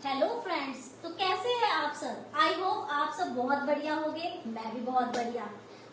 Hello friends, तो कैसे हैं आप सब। आई होप आप सब बहुत बढ़िया होंगे, मैं भी बहुत बढ़िया।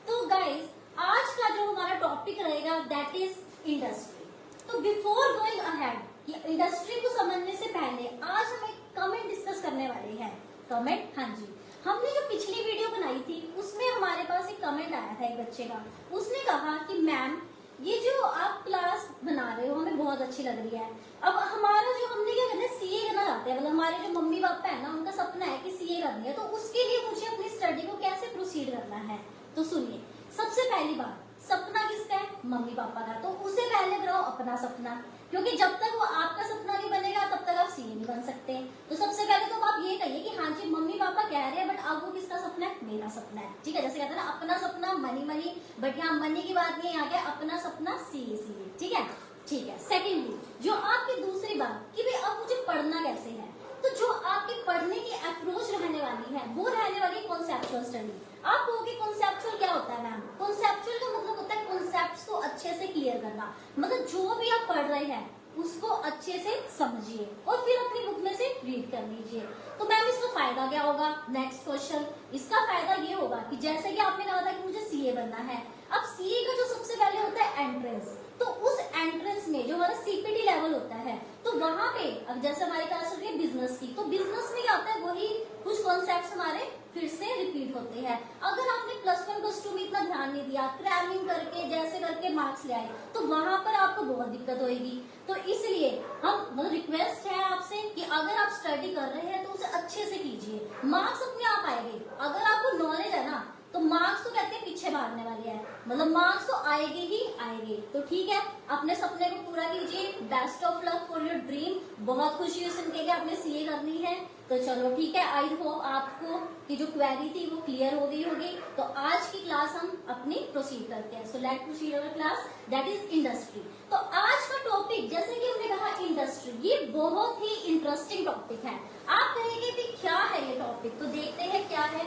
तो गाइस, आज का जो हमारा टॉपिक रहेगा दैट इज इंडस्ट्री। तो बिफोर गोइंग अहेड, इंडस्ट्री को समझने से पहले आज हम एक कमेंट डिस्कस करने वाले हैं। कमेंट, हाँ जी, हमने जो पिछली वीडियो बनाई थी उसमें हमारे पास एक कमेंट आया था एक बच्चे का। उसने कहा कि मैम, ये जो आप क्लास बना रहे हो हमें बहुत अच्छी लग रही है। अब हमारा जो हमने क्या करना है, सीए करना चाहते हैं, मतलब हमारे जो मम्मी पापा है ना, उनका सपना है कि सीए करनी है। तो उसके लिए मुझे अपनी स्टडी को कैसे प्रोसीड करना है। तो सुनिए, सबसे पहली बात, सपना किसका है? मम्मी पापा का। तो उसे पहले बनाओ अपना सपना, क्योंकि जब तक वो आपका सपना नहीं बनेगा तब तक आप सीए नहीं बन सकते। तो सबसे पहले तो आप ये कहिए कि हाँ जी, मम्मी पापा कह रहे हैं, बट अब वो किसका सपना है? मेरा सपना है। ठीक है, जैसे कहते हैं ना, अपना सपना मनी मनी, बट यहाँ मनी की बात नहीं, यहाँ क्या, अपना सपना सीए सीए। ठीक है, ठीक है। सेकेंडली, जो आपकी दूसरी बात कि भाई अब मुझे पढ़ना कैसे है, तो जो आपकी पढ़ने की अप्रोच रहने वाली है वो रहने वाली कॉन्सेप्चुअल स्टडी। आप कहोगे कॉन्सेप्चुअल क्या होता है मैम? कॉन्सेप्चुअल का मतलब होता है कॉन्सेप्ट्स को अच्छे से क्लियर करना, मतलब जो भी आप पढ़ रहे हैं उसको अच्छे से समझिए और फिर अपनी बुक में से रीड कर लीजिए। तो मैम इसका फायदा क्या होगा? नेक्स्ट क्वेश्चन, इसका फायदा ये होगा कि जैसे कि आपने कहा था कि मुझे सीए बनना है, अब सीए का जो सबसे पहले होता है एंट्रेंस, तो उस एंट्रेंस में जो हमारा सीपीटी लेवल होता है, तो वहां पे अब जैसे हमारी क्लास चल रही है बिजनेस की, तो बिजनेस में क्या होता है, वही कुछ कॉन्सेप्ट्स हमारे फिर से रिपीट होते हैं। अगर आपने प्लस वन प्लस टू में इतना ध्यान नहीं दिया, क्रैमिंग करके जैसे करके मार्क्स ले आए, तो वहां पर आपको बहुत दिक्कत होगी। तो इसलिए हम मतलब रिक्वेस्ट है आपसे कि अगर आप स्टडी कर रहे हैं तो उसे अच्छे से कीजिए, मार्क्स अपने आप आएंगे। अगर आपको नॉलेज है ना, तो मार्क्स तो कहते हैं पीछे भागने वाले हैं, मतलब मार्क्स तो आएंगे ही आएंगे। तो ठीक है, अपने सपने को पूरा कीजिए। Best of luck for your dream. बहुत खुशी हुई सुन के आपने सीए करनी है। तो चलो ठीक है, आई होप आपको की जो क्वेरी थी वो क्लियर हो गई होगी। तो आज की क्लास हम अपनी प्रोसीड करते हैं। So let proceed our class, that is industry. तो आज का टॉपिक, जैसे कि हमने कहा इंडस्ट्री, ये बहुत ही इंटरेस्टिंग टॉपिक है। आप कहेंगे कि क्या है ये टॉपिक, तो देखते हैं क्या है।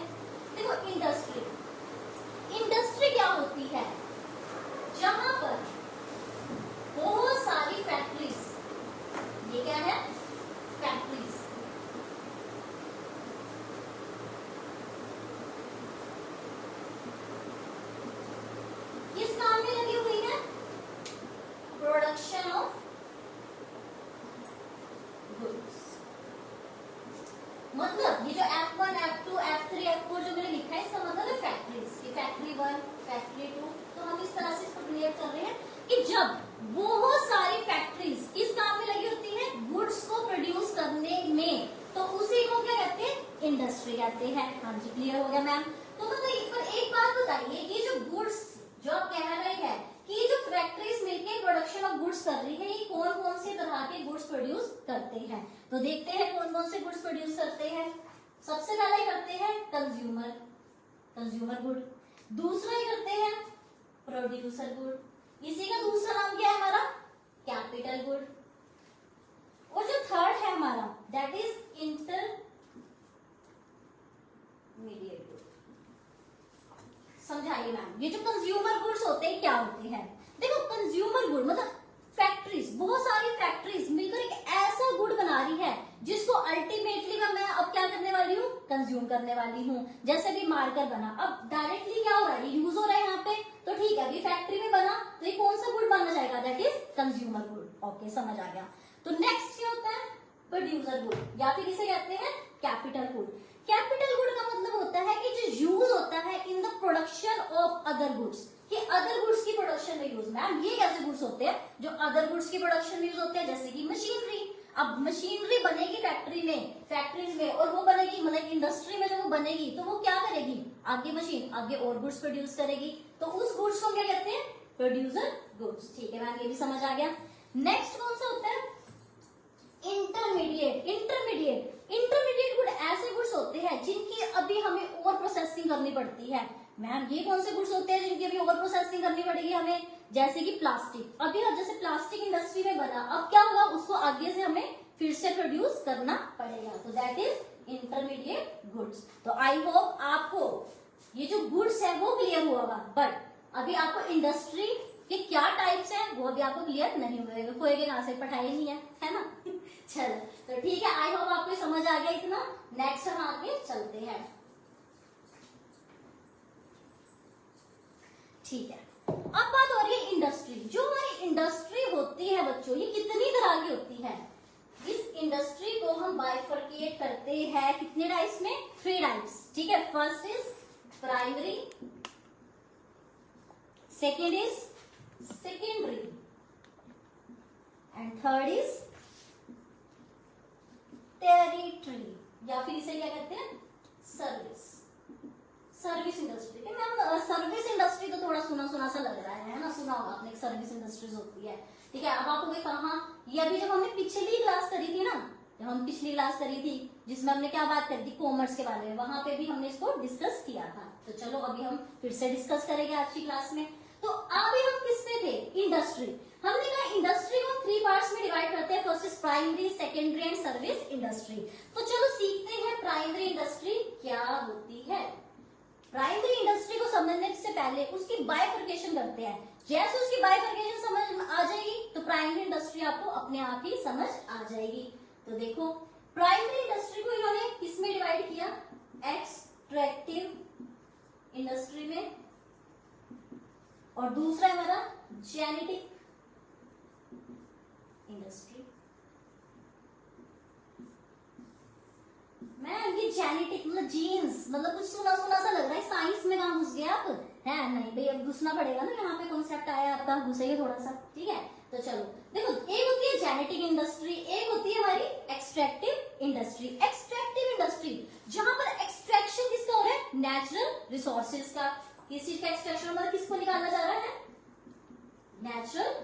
देखो, इंडस्ट्री, इंडस्ट्री क्या होती है? जहां पर बहुत सारी फैक्ट्रीज, ये क्या है? फैक्ट्रीज। किस काम में लगी हुई है? Production of goods. मतलब ये जो F1, F2, F3, F4 जो मैंने लिखा है, इसका मतलब है फैक्ट्रीज। Factory 1, factory 2। तो हम इस तरह से इसको क्लियर कर रहे हैं कि जब बहुत सारी फैक्ट्रीज किस काम में लगी होती है? गुड्स को प्रोड्यूस करने में, तो उसी को क्या कहते हैं? इंडस्ट्री कहते हैं। हाँ जी, क्लियर हो गया मैम। तो मतलब एक बात बताइए, ये जो गुड्स जो आप कह रहे हैं कि जो फैक्ट्रीज मिलकर प्रोडक्शन ऑफ गुड्स कर रही है, ये कौन कौन से तरह के गुड्स प्रोड्यूस करते हैं? तो देखते हैं कौन कौन से गुड्स प्रोड्यूस करते हैं। सबसे पहले करते हैं कंज्यूमर, कंज्यूमर गुड। दूसरा ही करते हैं प्रोड्यूसर गुड। इसी का दूसरा नाम क्या है हमारा? Capital good. और जो थर्ड है हमारा, दैट इज इंटरमीडिएट गुड। समझाइए मैम, ये जो कंज्यूमर गुड्स होते हैं क्या होते हैं? देखो, कंज्यूमर गुड मतलब फैक्ट्रीज, बहुत सारी फैक्ट्रीज मिलकर एक ऐसा गुड बना रही है जिसको अल्टीमेटली मैं अब क्या करने वाली हूँ? कंज्यूम करने वाली हूँ। जैसे भी मार्कर बना, अब डायरेक्टली क्या हो रहा है? यूज हो रहा है यहाँ पे, तो ठीक है, अभी फैक्ट्री में बना तो ये कौन सा गुड माना जाएगा? That is consumer good. Okay, समझ आ गया। तो नेक्स्ट क्या होता है? प्रोड्यूसर गुड, या फिर इसे कहते हैं कैपिटल गुड। कैपिटल गुड का मतलब होता है कि जो यूज होता है in the production of other goods, कि अदर गुड्स की प्रोडक्शन में यूज। मैम ये कैसे गुड्स होते हैं जो अदर गुड्स की प्रोडक्शन में यूज होते हैं? जैसे कि मशीनरी। अब मशीनरी बनेगी फैक्ट्री में, फैक्ट्रीज में, और वो बनेगी मतलब इंडस्ट्री में, जब वो बनेगी तो वो क्या करेगी? आगे मशीन आगे और गुड्स प्रोड्यूस करेगी, तो उस गुड्स को क्या कहते हैं? Producer goods. ठीक है मैम, ये भी समझ आ गया। नेक्स्ट कौन सा होता है? इंटरमीडिएट। इंटरमीडिएट गुड ऐसे गुड्स होते हैं जिनकी अभी हमें और प्रोसेसिंग करनी पड़ती है। मैम ये कौन से गुड्स होते हैं जिनकी अभी और प्रोसेसिंग करनी पड़ेगी हमें? जैसे कि प्लास्टिक। अभी जैसे प्लास्टिक इंडस्ट्री में बना, अब क्या होगा? उसको आगे से हमें फिर से प्रोड्यूस करना पड़ेगा, तो दैट इज इंटरमीडिएट गुड्स। तो आई होप आपको ये जो गुड्स है वो क्लियर हुआ होगा, बट अभी आपको इंडस्ट्री कि क्या टाइप्स हैं वो भी आपको क्लियर नहीं होएगा, ना से पढ़ाई नहीं है ना। चलो तो ठीक है, आई होप आपको समझ आ गया इतना। नेक्स्ट हम आगे चलते हैं। ठीक है, अब बात हो रही है इंडस्ट्री। जो हमारी इंडस्ट्री होती है बच्चों, ये कितनी तरह की होती है? इस इंडस्ट्री को हम बाइफरकेट करते हैं कितने टाइप्स में? 3 टाइप्स। ठीक है, first is primary, second is secondary and third is territory, या फिर इसे क्या कहते हैं? Service. Service industry. Ma'am service industry तो थोड़ा सुना सुना सा लग रहा है ना, सुना होगा आपने, सर्विस इंडस्ट्रीज होती है। ठीक है, अब आप कहाँ, ये अभी जब हमने पिछली क्लास करी थी ना, जब हम पिछली क्लास करी थी जिसमें हमने क्या बात करी थी? कॉमर्स के बारे में, वहां पे भी हमने इसको डिस्कस किया था। तो चलो अभी हम फिर से डिस्कस करेंगे आज की क्लास में। तो अभी हम किस पे थे? इंडस्ट्री। हमने कहा इंडस्ट्री को 3 पार्ट्स में डिवाइड करते हैं, first is primary, secondary and service industry. तो चलो सीखते हैं प्राइमरी इंडस्ट्री क्या होती है। प्राइमरी इंडस्ट्री को समझने से पहले उसकी बाइफरकेशन करते हैं। जैसे उसकी बाइफरकेशन समझ आ जाएगी तो प्राइमरी इंडस्ट्री आपको अपने आप ही समझ आ जाएगी। तो देखो, प्राइमरी इंडस्ट्री को इन्होंने किसमें डिवाइड किया? एक्सट्रैक्टिव इंडस्ट्री में, और दूसरा है हमारा जेनेटिक इंडस्ट्री। मैम ये जेनेटिक मतलब जीन्स, मतलब कुछ सुना सुना सा लग रहा है, साइंस में कहाँ घुस गया आप? है नहीं भाई, अब घुसना पड़ेगा ना, यहाँ पे कॉन्सेप्ट आया आपका, घुसेगा थोड़ा सा। ठीक है, तो चलो देखो, एक होती है जेनेटिक इंडस्ट्री, एक होती है हमारी एक्सट्रैक्टिव इंडस्ट्री। एक्सट्रैक्टिव इंडस्ट्री जहां पर एक्सट्रैक्शन किसका हो रहा है? नेचुरल रिसोर्सेज का। किस चीज का एक्सट्रैक्शन? हमारा किसको निकालना चाह रहा है? Natural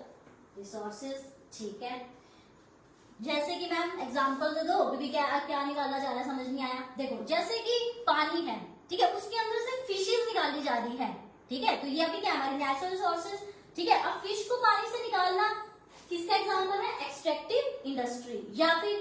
resources. ठीक है, जैसे कि मैम एग्जांपल दे दो, अभी क्या क्या निकालना चाह रहा है, समझ नहीं आया। देखो, जैसे कि पानी है, ठीक है, उसके अंदर से फिशेज निकाली जा रही है। ठीक है, तो ये अभी क्या हमारे नेचुरल रिसोर्सेज। ठीक है, अब फिश को पानी से निकालना किसका एग्जांपल है? Extractive industry. या फिर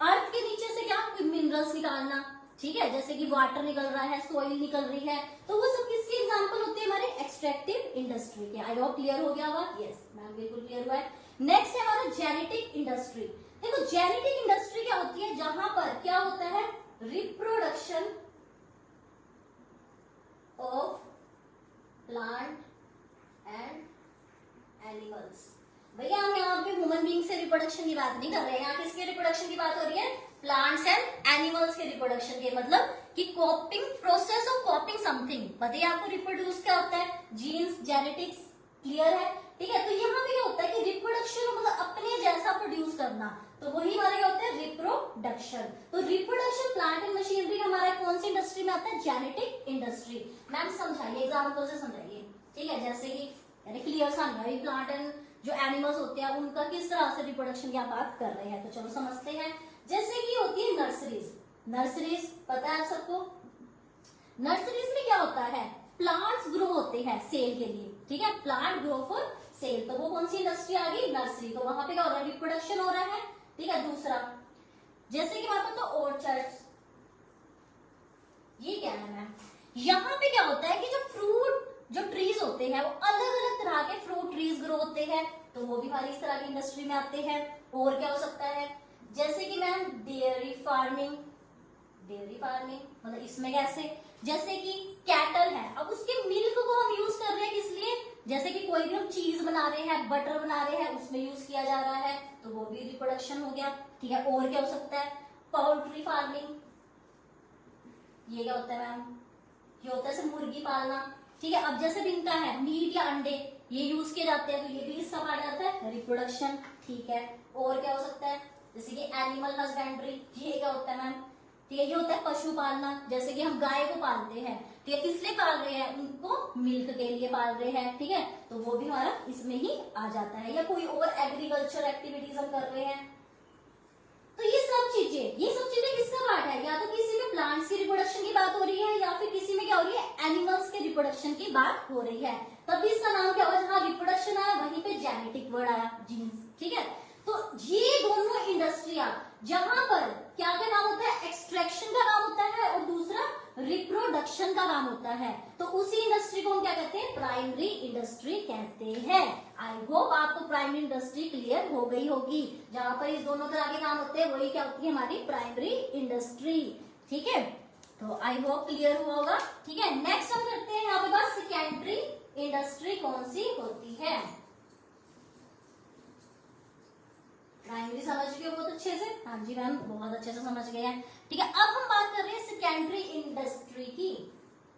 अर्थ के नीचे से क्या कोई मिनरल्स निकालना, ठीक है, जैसे कि वाटर निकल रहा है, सोइल निकल रही है, तो वो सब किसकी एग्जांपल होती है? हमारे एक्सट्रैक्टिव इंडस्ट्री के। आई होप क्लियर हो गया होगा। यस मैम, बिल्कुल क्लियर हुआ है। नेक्स्ट है हमारा जेनेटिक इंडस्ट्री। देखो, जेनेटिक इंडस्ट्री क्या होती है? जहां पर क्या होता है? Reproduction of plant and animals. भैया हम यहाँ पे ह्यूमन बीइंग से रिप्रोडक्शन की बात नहीं कर रहे हैं, यहाँ किसके रिप्रोडक्शन की बात हो रही है? प्लांट्स एंड एनिमल्स के रिप्रोडक्शन के। मतलब कि कॉपिंग, प्रोसेस ऑफ कॉपिंग समथिंग। बताइए आपको रिप्रोड्यूस क्या होता है? जीन्स, जेनेटिक्स, क्लियर है? ठीक है, तो यहाँ पे क्या होता है कि रिप्रोडक्शन मतलब अपने जैसा प्रोड्यूस करना, तो वही हमारे क्या होता है? रिप्रोडक्शन। तो रिप्रोडक्शन प्लांट एंड मशीनरी हमारा कौन सी इंडस्ट्री में आता है? Genetic industry. मैम समझाइए, एग्जाम्पल से समझाइए। ठीक है, जैसे कि क्लियर समझाइए, प्लांट एंड जो एनिमल्स होते हैं उनका किस तरह से रिप्रोडक्शन की आप बात कर रहे हैं। तो चलो समझते हैं। जैसे कि होती है नर्सरीज। नर्सरीज पता है आप सबको? नर्सरीज में क्या होता है? प्लांट्स ग्रो होते हैं सेल के लिए। ठीक है, प्लांट ग्रो फॉर सेल, तो वो कौन सी इंडस्ट्री आ गई? नर्सरी। तो वहां पे क्या हो रहा है? रिप्रोडक्शन हो रहा है। ठीक है, दूसरा जैसे कि हमारे पास तो ऑर्चर्ड्स, ये क्या है मैम? यहाँ पे क्या होता है कि जो फ्रूट, जो ट्रीज होते हैं वो अलग अलग तरह के फ्रूट ट्रीज ग्रो होते हैं, तो वो भी हमारी इस तरह की इंडस्ट्री में आते हैं। और क्या हो सकता है? जैसे कि ma'am dairy farming. Dairy farming मतलब इसमें कैसे? जैसे कि कैटल है, अब उसके मिल्क को हम यूज कर रहे हैं किस लिए? जैसे कि कोई भी हम चीज बना रहे हैं, बटर बना रहे हैं, उसमें यूज किया जा रहा है, तो वो भी रिप्रोडक्शन हो गया। ठीक है, और क्या हो सकता है? Poultry farming. ये क्या होता है मैम? ये होता है सिर्फ मुर्गी पालना। ठीक है, अब जैसे भी इनका है मीट या अंडे, ये यूज किए जाते हैं, तो ये भी इसका पार्ट आता है रिप्रोडक्शन। ठीक है, और क्या हो सकता है? जैसे कि एनिमल हस्बेंड्री, ये क्या होता है मैम? ठीक है, ये होता है पशु पालना। जैसे कि हम गाय को पालते हैं, ठीक है, किस लिए पाल रहे हैं? उनको मिल्क के लिए पाल रहे हैं। ठीक है, तो वो भी हमारा इसमें ही आ जाता है। या कोई और एग्रीकल्चर एक्टिविटीज हम कर रहे हैं, तो ये सब चीजें किसका पार्ट है? या तो किसी में प्लांट्स की रिप्रोडक्शन की बात हो रही है, या फिर किसी में क्या हो रही है? एनिमल्स के रिप्रोडक्शन की बात हो रही है। तभी इसका नाम क्या होगा? जहां रिप्रोडक्शन आया वहीं पे जेनेटिक वर्ड आया, जीन्स। ठीक है, तो ये दोनों इंडस्ट्रियां जहां पर क्या क्या नाम होता है? एक्सट्रैक्शन का नाम होता है, और दूसरा रिप्रोडक्शन प्रोडक्शन का काम होता है, तो उसी इंडस्ट्री को हम क्या कहते हैं, प्राइमरी इंडस्ट्री कहते हैं। आई होप आपको प्राइमरी इंडस्ट्री क्लियर हो गई होगी। जहां पर इस दोनों तरह के काम होते हैं वही क्या होती है, हमारी प्राइमरी इंडस्ट्री। ठीक है, तो आई होप क्लियर हुआ होगा। ठीक है, नेक्स्ट हम करते हैं यहाँ पे बात, सेकेंडरी इंडस्ट्री कौन सी होती है। प्राइमरी समझ गए बहुत अच्छे से, हाँ जी मैम बहुत अच्छे से समझ गए हैं। ठीक है, अब हम बात कर रहे हैं सेकेंडरी इंडस्ट्री की।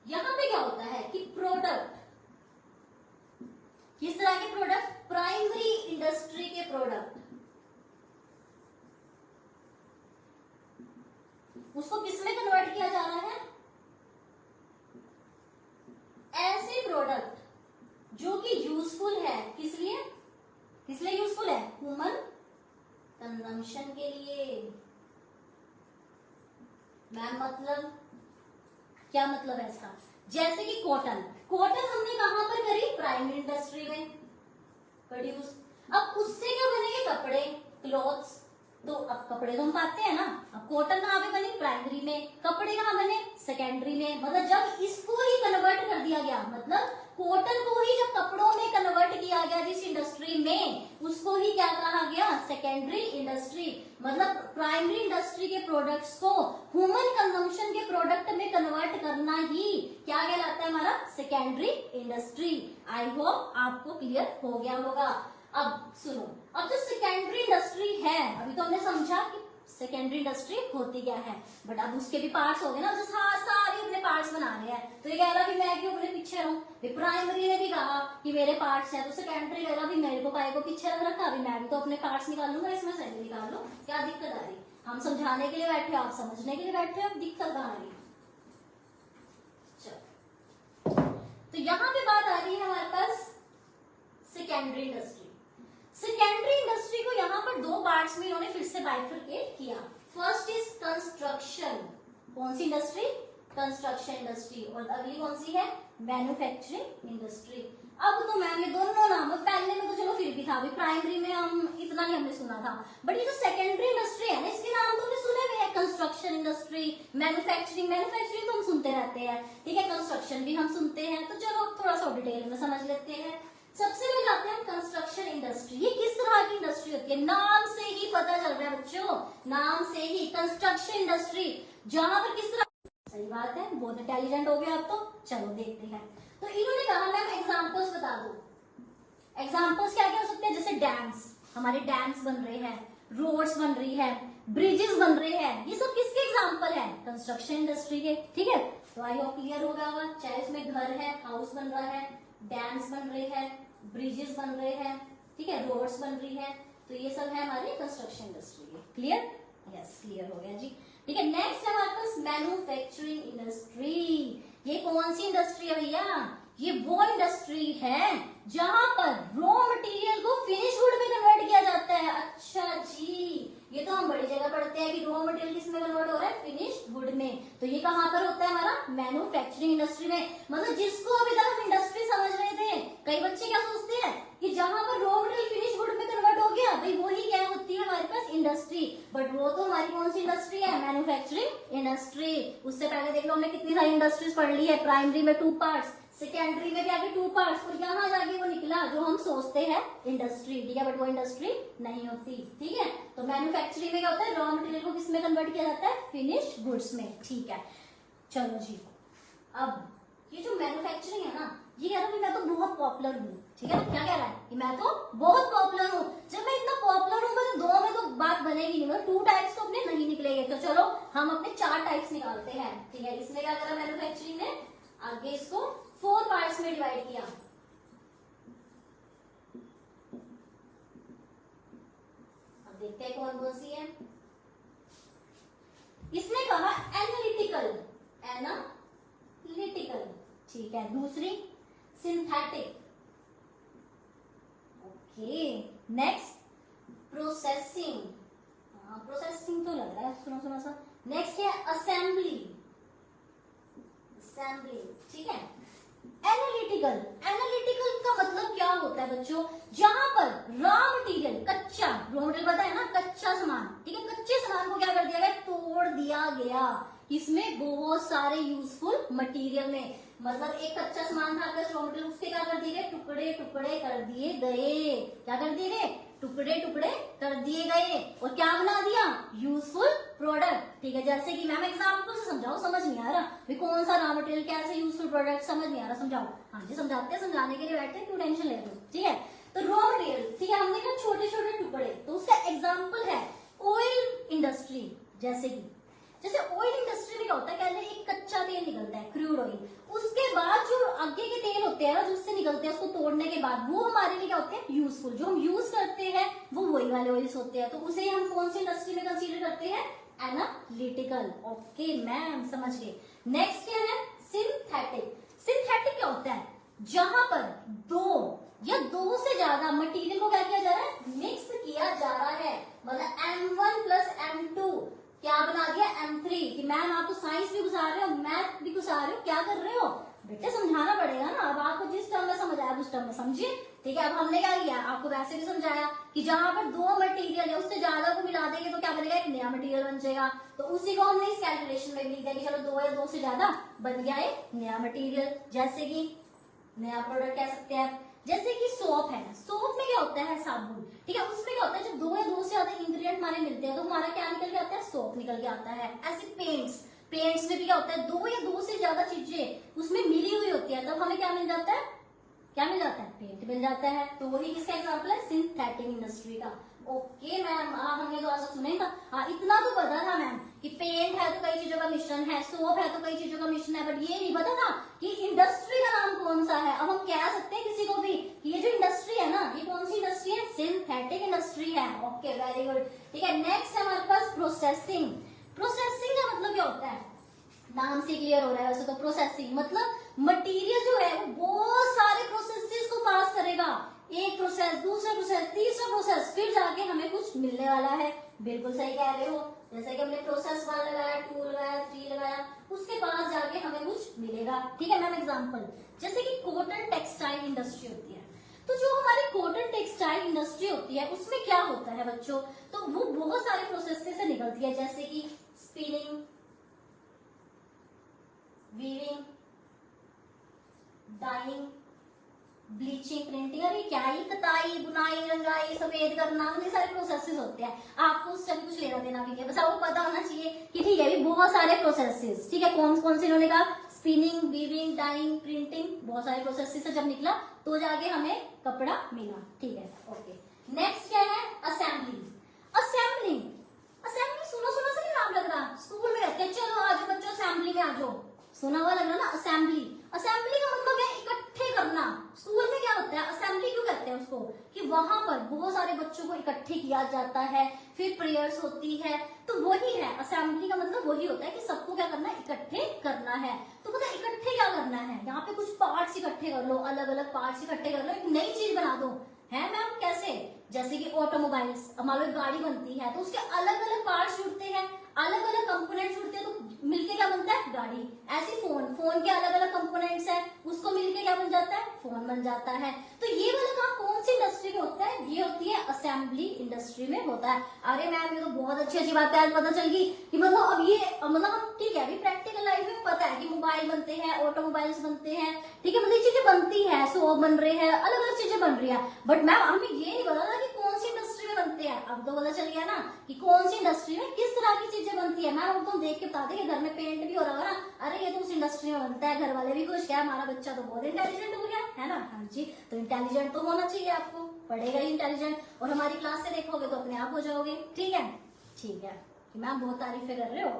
यहाँ पे क्या होता है कि प्रोडक्ट, किस तरह के प्रोडक्ट, प्राइमरी इंडस्ट्री के प्रोडक्ट, उसको किस में कन्वर्ट किया जा रहा है, ऐसे प्रोडक्ट जो कि यूजफुल है, किस लिए, किस लिए यूजफुल है, ह्यूमन कंजम्पशन के लिए। मैम मतलब क्या मतलब है इसका, जैसे कि कॉटन, कॉटन हमने कहां पर करी, प्राइमरी इंडस्ट्री में प्रोड्यूस। अब उससे क्या बनेंगे कपड़े, क्लॉथ्स, तो अब कपड़े तो हम पाते हैं ना, अब कॉटन कहाँ पे बनी, प्राइमरी में, कपड़े कहाँ बने, सेकेंडरी में। मतलब जब इसको ही कन्वर्ट कर दिया गया, मतलब कॉटन को ही जब कपड़ों में कन्वर्ट किया गया जिस इंडस्ट्री में, उसको ही क्या कहा गया, सेकेंडरी इंडस्ट्री। मतलब प्राइमरी इंडस्ट्री के प्रोडक्ट्स को ह्यूमन कंजम्पशन के प्रोडक्ट में कन्वर्ट करना ही क्या कहलाता है, हमारा सेकेंडरी इंडस्ट्री। आई होप आपको क्लियर हो गया होगा। अब सुनो, अब जो सेकेंडरी इंडस्ट्री है, अभी तो हमने समझा कि सेकेंडरी इंडस्ट्री होती क्या है, बट अब उसके भी पार्ट्स हो गए ना, जैसे सारे अपने पार्ट्स बना रहे हैं, तो ये कह रहा कि मैं क्यों अपने पीछे रहूं, प्राइमरी ने भी कहा कि मेरे पार्ट्स हैं, तो सेकेंडरी कह रहा भी मेरे को काय को पीछे रख रखा, अभी मैं भी तो अपने पार्ट्स निकाल लूंगा, इसमें से निकाल लो, क्या दिक्कत आ रही, हम समझाने के लिए बैठे, आप समझने के लिए बैठे, अब दिक्कत कहाँ आ रही। तो यहाँ पे बात आ रही है हमारे पास सेकेंडरी इंडस्ट्री। सेकेंडरी इंडस्ट्री को यहाँ पर दो पार्ट्स में इन्होंने फिर से बाइफरकेट किया। फर्स्ट इज कंस्ट्रक्शन, कौन सी इंडस्ट्री, कंस्ट्रक्शन इंडस्ट्री, और अगली कौन सी है, मैन्युफैक्चरिंग इंडस्ट्री। अब तो मैम ये दोनों नाम, पहले में तो चलो फिर भी था, प्राइमरी में हम इतना नहीं हमने सुना था, बट ये जो सेकेंडरी इंडस्ट्री है ना, इसके नाम तो हमने सुने हुए हैं, कंस्ट्रक्शन इंडस्ट्री, मैन्युफैक्चरिंग, मैन्युफैक्चरिंग तो हम सुनते रहते हैं, ठीक है, कंस्ट्रक्शन भी हम सुनते हैं, तो चलो थोड़ा सा डिटेल में समझ लेते हैं। सबसे पहले आते हैं कंस्ट्रक्शन इंडस्ट्री। ये किस तरह की इंडस्ट्री होती है, नाम से ही पता चल रहा है बच्चों, नाम से ही कंस्ट्रक्शन इंडस्ट्री, जहां पर किस तरह, सही बात है, बहुत इंटेलिजेंट हो गया आप तो। चलो देखते हैं, तो इन्होंने कहा मैम एग्जांपल्स बता दो, एग्जांपल्स क्या क्या हो सकते हैं, जैसे डैम्स, हमारे डैम्स बन रहे हैं, रोड्स बन रही है, ब्रिजेस बन रहे हैं, ये सब किसके एग्जांपल है, कंस्ट्रक्शन इंडस्ट्री के। ठीक है, तो आई होप क्लियर हो गया होगा, चाहे उसमें घर है, हाउस बन रहा है, डैम्स बन रहे हैं, ब्रिजेस बन रहे हैं, ठीक है, रोड्स बन रही है, तो ये सब है हमारी कंस्ट्रक्शन इंडस्ट्री के। क्लियर, यस क्लियर हो गया जी। ठीक है, नेक्स्ट है हमारे पास मैन्युफैक्चरिंग इंडस्ट्री। ये कौन सी इंडस्ट्री है भैया, ये वो इंडस्ट्री है जहां पर रॉ मटेरियल को फिनिश गुड में कन्वर्ट किया जाता है। अच्छा जी, ये तो हम बड़ी जगह पढ़ते हैं कि रॉ मटेरियल किस में कन्वर्ट हो रहा है, फिनिश गुड में, तो ये कहां पर होता है हमारा, मैन्युफैक्चरिंग इंडस्ट्री में। मतलब जिसको अभी तक हम इंडस्ट्री समझ रहे थे, कई बच्चे क्या सोचते हैं कि जहां पर रॉ मटेरियल फिनिश गुड में कन्वर्ट हो गया, भाई वही क्या होती है हमारे पास इंडस्ट्री, बट वो तो हमारी कौन सी इंडस्ट्री है, मैन्युफैक्चरिंग इंडस्ट्री। उससे पहले देख लो हमने कितनी सारी इंडस्ट्रीज पढ़ ली है, प्राइमरी में 2 पार्ट्स, सेकेंडरी में भी आगे 2 पार्ट्स, और यहाँ जाके वो निकला जो हम सोचते हैं इंडस्ट्री, ठीक है, बट वो इंडस्ट्री नहीं होती। ठीक है, तो मैन्युफैक्चरिंग में क्या होता है, रॉ मटेरियल को किस में कन्वर्ट किया जाता है, फिनिश गुड्स में। ठीक है, चलो जी, अब ये जो मैन्युफैक्चरिंग है ना, ये कह रहा है मैं तो बहुत पॉपुलर हूँ, ठीक है, क्या कह रहा है कि मैं तो बहुत पॉपुलर हूँ। जब मैं इतना पॉपुलर हूँ, मतलब 2 में तो बात बनेगी नहीं, मतलब 2 टाइप्स तो अपने नहीं निकलेंगे, तो चलो हम अपने 4 टाइप्स निकालते हैं। ठीक है, इसमें क्या करा मैन्युफैक्चरिंग ने, आगे इसको 4 पार्ट्स में डिवाइड किया। अब देखते हैं कौन कौन सी है। इसने कहा एनालिटिकल, एनालिटिकल, ठीक है, दूसरी synthetic, okay, next processing, processing तो लग रहा है सुनो सुनो सा, नेक्स्ट है असेंबली, असेंबली, ठीक है, एनालिटिकल, एनालिटिकल का मतलब क्या होता है बच्चों, जहां पर रॉ मटेरियल, कच्चा, रॉ मटेरियल पता है ना, कच्चा सामान, ठीक है, कच्चे सामान को क्या कर दिया गया, तोड़ कर दिया गया। इसमें बहुत सारे यूजफुल मटेरियल में, मतलब एक कच्चा सामान था आपका रॉ मटेरियल, उसके क्या कर दिए गए, टुकड़े टुकड़े कर दिए गए। क्या कर दिए गए, टुकड़े टुकड़े कर दिए गए और क्या बना दिया, यूजफुल प्रोडक्ट। ठीक है, जैसे कि मैम एग्जाम्पल से समझाओ, समझ नहीं आ रहा भी कौन सा रॉ मटेरियल कैसे यूजफुल प्रोडक्ट, समझ नहीं आ रहा, समझाओ। हाँ जी समझाते हैं, समझाने के लिए बैठे, क्यों टेंशन ले रहे हो। ठीक है, तो रॉ मटेरियल, ठीक है, हमने कहा छोटे छोटे टुकड़े, तो उसका एग्जाम्पल है ऑयल इंडस्ट्री। जैसे ऑयल इंडस्ट्री में क्या होता है, पहले एक कच्चा तेल निकलता है, क्रूड ऑयल, उसके बाद जो आगे के तेल होते हैं ना, जो उससे निकलते हैं, उसको तोड़ने के बाद वो हमारे लिए क्या होते हैं, यूजफुल। जो हम यूज करते हैं वो वही वाले ऑयल्स होते हैं, तो उसे हम कौन सी इंडस्ट्री में कंसीडर करते हैं, एनालिटिकल। ओके मैम, समझ गए। नेक्स्ट क्या है, सिंथेटिक। सिंथेटिक क्या होता है, जहां पर दो या दो से ज्यादा मटेरियल को क्या किया जा रहा है, मिक्स किया जा रहा है, मतलब M1 प्लस M2 क्या बना दिया, M3। कि मैम आप तो साइंस भी घुसा रहे हो, मैथ भी घुसा रहे हो, क्या कर रहे हो बेटे, समझाना पड़ेगा ना। अब आपको जिस टर्म में समझ आया उस टर्म में समझिए। ठीक है, अब हमने क्या किया, आपको वैसे भी समझाया कि जहां पर दो मटेरियल है उससे ज्यादा को मिला देंगे तो क्या बनेगा, एक नया मटेरियल बन जाएगा। तो उसी को हमने इस कैलकुलेशन में लिख दिया कि चलो दो या दो से ज्यादा बन गया एक नया मटेरियल, जैसे कि नया प्रोडक्ट कह सकते हैं। जैसे कि सोप है, सोप में क्या होता है, साबुन। ठीक है, उसमें क्या होता है, जब दो या दो से ज्यादा इंग्रेडिएंट हमारे मिलते हैं तो हमारा क्या निकल के आता है, सोप निकल के आता है। ऐसे पेंट्स में भी क्या होता है, दो या दो से ज्यादा चीजें उसमें मिली हुई होती है, तब हमें क्या मिल जाता है, क्या मिल जाता है, पेंट मिल जाता है। तो वही किसका एग्जाम्पल है, सिंथेटिक इंडस्ट्री का। ओके मैम, हमने तो आज सुना ही था। हाँ, इतना तो पता था मैम कि पेंट है तो कई चीजों का मिश्रण है, सोप है तो कई चीजों का मिश्रण है, बट ये नहीं पता था कि इंडस्ट्री का नाम कौन सा है। अब हम कह सकते हैं किसी को भी कि ये जो इंडस्ट्री है ना, ये कौन सी इंडस्ट्री है, सिंथेटिक इंडस्ट्री है। Okay, very good. ठीक है, नेक्स्ट है हमारे पास प्रोसेसिंग। प्रोसेसिंग का मतलब क्या होता है, नाम से क्लियर हो रहा है वैसे तो। प्रोसेसिंग मतलब मटेरियल जो है वो बहुत सारे प्रोसेसेस को पास करेगा, एक प्रोसेस, दूसरा प्रोसेस, तीसरा प्रोसेस, फिर जाके हमें कुछ मिलने वाला है। बिल्कुल सही कह रहे हो, जैसे कि हमने प्रोसेस 1 लगाया, 2 लगाया, 3 लगाया, उसके पास जाके हमें कुछ मिलेगा। ठीक है मैम, एग्जाम्पल जैसे कि कॉटन टेक्सटाइल इंडस्ट्री होती है, तो जो हमारी कॉटन टेक्सटाइल इंडस्ट्री होती है उसमें क्या होता है बच्चों, तो वो बहुत सारे प्रोसेस से निकलती है, जैसे कि spinning, weaving, dyeing, bleaching, printing, अरे क्या ही, कताई, बुनाई, रंगाई, सफेद करना, ये सारे प्रोसेसेस होते हैं। आपको उससे कुछ लेना देना भी नहीं है, बस आपको पता होना चाहिए कि ठीक है, बहुत सारे प्रोसेसेस। ठीक है, कौन कौन से इन्होंने कहा, स्पिनिंग, वीविंग, डाइंग, प्रिंटिंग, बहुत सारे प्रोसेसेस से जब निकला तो जाके हमें कपड़ा मिला। ठीक है, ओके। नेक्स्ट क्या है, असेंबली। असेंबली, असेंबली सुनो सुनो से नहीं नाम लग रहा, स्कूल में रहते हैं, चलो आज बच्चों असेंबली में आ जाओ, सुना हुआ लग रहा ना, असेंबली। असेंबली का मतलब है इकट्ठे करना। स्कूल में क्या होता है, असेंबली क्यों कहते हैं उसको, कि वहां पर बहुत सारे बच्चों को इकट्ठे किया जाता है, फिर प्रेयर्स होती है, तो वही है असेंबली का मतलब, वही होता है कि सबको क्या करना है, इकट्ठे करना है। तो पता इकट्ठे क्या करना है, यहाँ पे कुछ पार्ट्स इकट्ठे कर लो, अलग अलग पार्ट्स इकट्ठे कर लो, एक नई चीज बना दो। है मैम, कैसे, जैसे कि ऑटोमोबाइल्स, हमारी गाड़ी बनती है तो उसके अलग अलग पार्ट्स जुड़ते हैं, अलग अलग कंपोनेंट्स जुड़ते हैं, तो मिलके क्या बनता है, गाड़ी। ऐसे फोन के अलग अलग कंपोनेंट्स हैं, उसको मिलके क्या बन जाता है, फोन बन जाता है। तो ये वाला काम कौन सी इंडस्ट्री में होता है, ये होती है असेंबली इंडस्ट्री में होता है। अरे मैम, ये तो बहुत अच्छी अच्छी बात है, आज पता चल गई कि मतलब अब ये मतलब हम, ठीक है, अभी प्रैक्टिकल लाइफ में पता है कि मोबाइल बनते हैं, ऑटोमोबाइल्स बनते हैं, ठीक है, मतलब चीजें बनती है, सोप बन रहे हैं, अलग अलग चीजें बन रही है, बट मैम हमें ये नहीं पता था कि कौन सी इंडस्ट्री में बनते हैं। अब तो पता चल गया ना कि कौन सी इंडस्ट्री में किस तरह की चीजें बनती है। मैम तो देख के बता दें कि घर में पेंट भी हो रहा होगा ना, अरे ये तो उस इंडस्ट्री में बनता है, घर वाले भी खुश, क्या हमारा बच्चा तो बहुत इंटेलिजेंट हो गया है ना। हाँ जी, तो इंटेलिजेंट तो होना चाहिए, आपको पढ़ेगा ही इंटेलिजेंट, और हमारी क्लास से देखोगे तो अपने आप हो जाओगे। ठीक है, ठीक है, मैम बहुत तारीफें कर रहे हो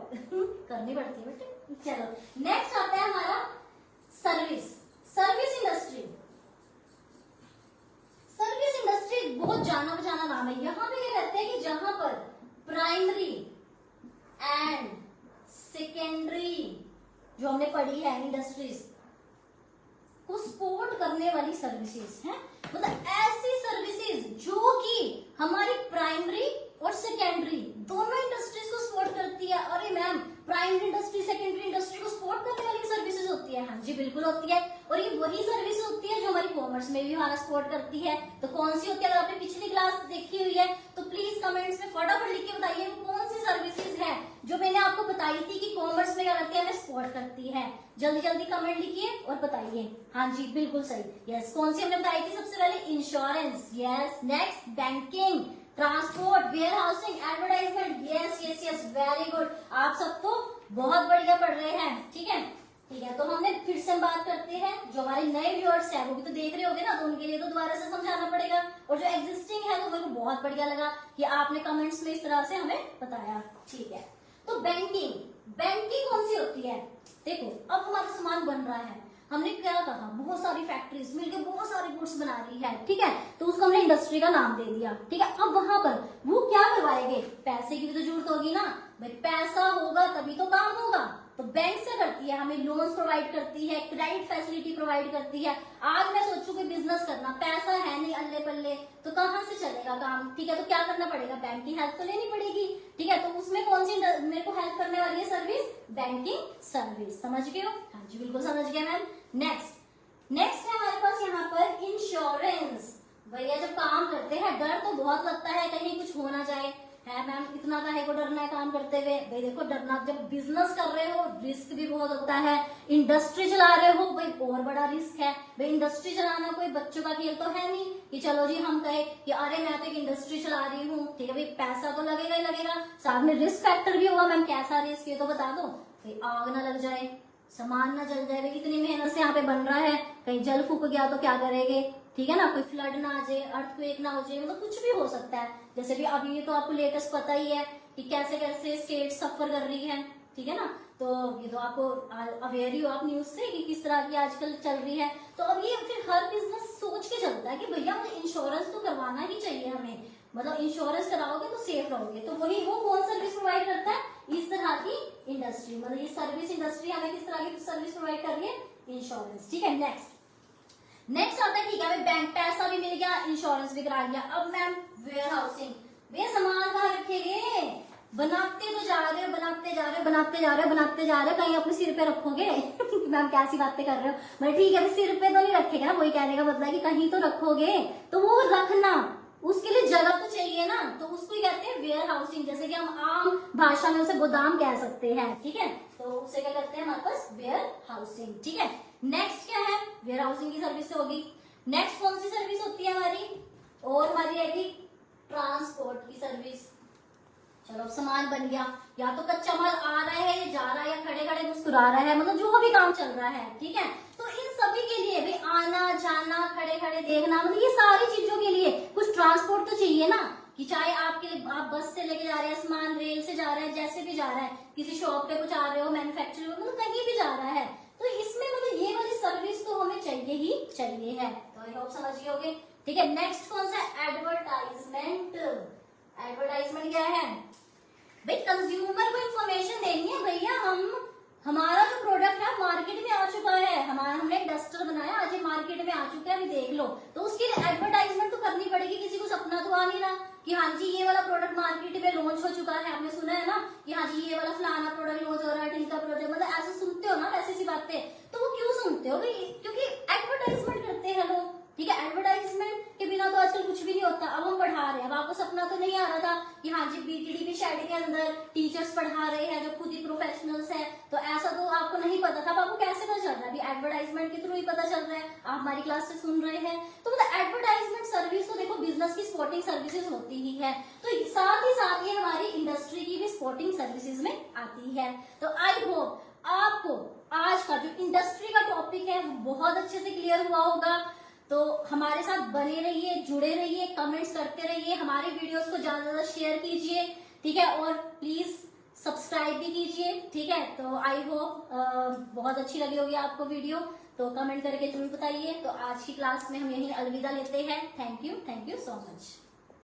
करनी पड़ती है बेटे। चलो नेक्स्ट आता है हमारा service. Service industry, service industry बहुत जाना पहचाना नाम है। यहाँ पे क्या कहते हैं कि जहां पर प्राइमरी एंड सेकेंडरी जो हमने पढ़ी है इंडस्ट्रीज को सपोर्ट करने वाली सर्विसेज हैं, मतलब ऐसी सर्विसेज जो कि हमारी प्राइमरी और सेकेंडरी दोनों इंडस्ट्रीज को सपोर्ट करती है। अरे ma'am, primary industry secondary industry को सपोर्ट करने वाली सर्विसेज होती है, हाँ जी बिल्कुल होती है। और ये वही सर्विस होती है जो हमारी कॉमर्स में भी हमारा सपोर्ट करती है। तो कौन सी होती है, अगर आपने पिछली क्लास देखी हुई है तो प्लीज कमेंट्स में फटाफट लिख के बताइए वो कौन सी सर्विसेज है जो मैंने आपको आपको बताई थी कि कॉमर्स में क्या करती है, हमें सपोर्ट करती है। जल्दी जल्दी कमेंट लिखिए और बताइए। हाँ जी बिल्कुल सही, यस। कौन सी हमने बताई थी सबसे पहले, insurance, yes. Next banking, transport, warehousing, advertisement, yes yes yes, very good. आप सब तो बहुत बढ़िया पढ़ रहे हैं, ठीक है ठीक है। तो हमने फिर से बात करते हैं, जो हमारे नए व्यूअर्स हैं वो भी तो देख रहे होंगे ना, तो उनके लिए तो दोबारा से समझाना पड़ेगा। और जो एग्जिस्टिंग है तो मेरे को बहुत बढ़िया लगा कि आपने कमेंट्स में इस तरह से हमें बताया, ठीक है। तो बैंकिंग, बैंकिंग कौन सी होती है, देखो अब हमारा सामान बन रहा है, हमने क्या कहा, बहुत सारी फैक्ट्रीज मिलकर बहुत सारी गुड्स बना रही है, ठीक है। तो उसको हमने इंडस्ट्री का नाम दे दिया, ठीक है। अब वहां पर वो क्या करवाएंगे, पैसे की भी तो जरूरत होगी ना भाई, पैसा होगा तभी तो काम होगा। तो बैंक से करती है, हमें लोन्स प्रोवाइड करती है, क्रेडिट फैसिलिटी प्रोवाइड करती है। आज मैं सोचूं कि बिजनेस करना, पैसा है नहीं अल्ले पल्ले, तो कहाँ से चलेगा काम, ठीक है। तो क्या करना पड़ेगा, बैंक की हेल्प तो लेनी पड़ेगी, ठीक है। तो उसमें कौन सी मेरे को हेल्प करने वाली है सर्विस, बैंकिंग सर्विस, समझ गए हो। हाँ जी बिल्कुल समझ गए मैम। नेक्स्ट है हमारे पास यहाँ पर इंश्योरेंस। भैया जब काम करते हैं डर तो बहुत लगता है कहीं कुछ हो ना जाए, है मैम, इतना काहे को डरना है काम करते हुए। भाई देखो डरना, जब बिजनेस कर रहे हो रिस्क भी बहुत होता है, इंडस्ट्री चला रहे हो भाई और बड़ा रिस्क है। भाई इंडस्ट्री चलाना कोई बच्चों का खेल तो है नहीं कि चलो जी हम कहे कि अरे मैं तो एक इंडस्ट्री चला रही हूँ, ठीक है भाई, पैसा तो लगेगा ही लगेगा, साथ में रिस्क फैक्टर भी होगा। मैम कैसा रिस्क, ये तो बता दो। भाई आग ना लग जाए, सामान ना जल जाए, इतनी मेहनत से यहाँ पे बन रहा है, कहीं जल फूक गया तो क्या करेंगे, ठीक है ना। कोई फ्लड ना आ जाए, अर्थक्वेक ना हो जाए, मतलब कुछ भी हो सकता है। जैसे भी अभी ये तो आपको लेटेस्ट पता ही है कि कैसे कैसे स्टेट सफर कर रही है, ठीक है ना। तो ये तो आपको अवेयर ही हो आप न्यूज से कि किस तरह की आजकल चल रही है। तो अब ये फिर हर बिजनेस सोच के चलता है कि भैया मुझे इंश्योरेंस तो करवाना ही चाहिए हमें, मतलब इंश्योरेंस कराओगे तो सेफ रहोगे। तो वही वो कौन सर्विस प्रोवाइड करता है, इस तरह की इंडस्ट्री, मतलब ये सर्विस इंडस्ट्री हमें किस तरह की सर्विस प्रोवाइड कर रही है, इंश्योरेंस, ठीक है। नेक्स्ट आता है, ठीक है, बैंक पैसा भी मिल गया, इंश्योरेंस भी करा लिया। अब मैम वेयर हाउसिंग, वे सामान कहाँ रखेंगे, बनाते तो जा रहे हो, बनाते जा रहे हो, बनाते जा रहे हो, बनाते जा रहे हो, कहीं अपने सिर पे रखोगे मैम कैसी बातें कर रहे हो, मैं ठीक है सिर पे तो नहीं रखेगा ना, वही कहने का मतलब है कि कहीं तो रखोगे, तो वो रखना, उसके लिए जगह तो चाहिए ना, तो उसको ही कहते हैं वेयर हाउसिंग। जैसे कि हम आम भाषा में उसे गोदाम कह सकते हैं, ठीक है। तो उसे क्या कहते हैं हमारे पास, वेयर हाउसिंग, ठीक है। नेक्स्ट क्या है, वेयर हाउसिंग की सर्विस होगी। नेक्स्ट कौन सी सर्विस होती है हमारी, और हमारी है कि ट्रांसपोर्ट की सर्विस। चलो सामान बन गया, या तो कच्चा माल आ रहा है या जा रहा है, या खड़े खड़े मुस्कुरा रहा है, मतलब जो भी काम चल रहा है, ठीक है। तो इन सभी के लिए भाई आना जाना, खड़े खड़े देखना, मतलब ये सारी चीजों के लिए कुछ ट्रांसपोर्ट तो चाहिए ना, कि चाहे आपके लिए आप बस से लेके जा रहे हैं सामान, रेल से जा रहे हैं, जैसे भी जा रहा है, किसी शॉप पे कुछ आ रहे हो, मैन्युफैक्चरिंग मतलब कहीं भी जा रहा है, तो इसमें मतलब ये वाली सर्विस तो हमें चाहिए ही चाहिए है। तो आई होप समझ गए होगे, ठीक है। नेक्स्ट कौन सा, एडवर्टाइजमेंट। एडवर्टाइजमेंट क्या है भाई, कंज्यूमर को इन्फॉर्मेशन देनी है भैया, हमारा जो प्रोडक्ट है मार्केट में आ चुका है, हमने डस्टर बनाया, आज ये मार्केट में आ चुका है, अभी देख लो, तो उसके लिए एडवर्टाइजमेंट तो करनी पड़ेगी। किसी को सपना तो आ नहीं रहा कि हाँ जी ये वाला प्रोडक्ट मार्केट में लॉन्च हो चुका है, आपने सुना है ना कि हाँ जी ये वाला फलाना प्रोडक्ट लॉन्च हो रहा है, ढील का प्रोडक्ट, मतलब ऐसे सुनते हो ना वैसी सी बातें, तो वो क्यों सुनते हो भाई, क्योंकि एडवर्टाइजमेंट करते हैं लोग, ठीक है। एडवर्टाइजमेंट के बिना तो आजकल कुछ भी नहीं होता। अब हम पढ़ा रहे हैं, अब आपको सपना तो नहीं आ रहा था कि हाँ जी बीटीडी की शेड के अंदर टीचर्स पढ़ा रहे हैं जो खुद ही प्रोफेशनल्स हैं, तो ऐसा तो आपको नहीं पता था। अब आपको कैसे पता चल रहा है, अभी एडवर्टाइजमेंट के थ्रू ही पता चल रहा है, आप हमारी क्लास से सुन रहे हैं। तो मतलब एडवर्टाइजमेंट सर्विस तो देखो बिजनेस की सपोर्टिंग सर्विसेज होती ही है, तो साथ ही साथ ये हमारी इंडस्ट्री की भी सपोर्टिंग सर्विसेज में आती है। तो आई होप आपको आज का जो इंडस्ट्री का टॉपिक है वो बहुत अच्छे से क्लियर हुआ होगा। तो हमारे साथ बने रहिए, जुड़े रहिए, कमेंट्स करते रहिए, हमारे वीडियोस को ज्यादा से ज्यादा शेयर कीजिए, ठीक है, और प्लीज सब्सक्राइब भी कीजिए, ठीक है। तो आई होप बहुत अच्छी लगी होगी आपको वीडियो, तो कमेंट करके जरूर बताइए। तो आज की क्लास में हम यही अलविदा लेते हैं। Thank you so much.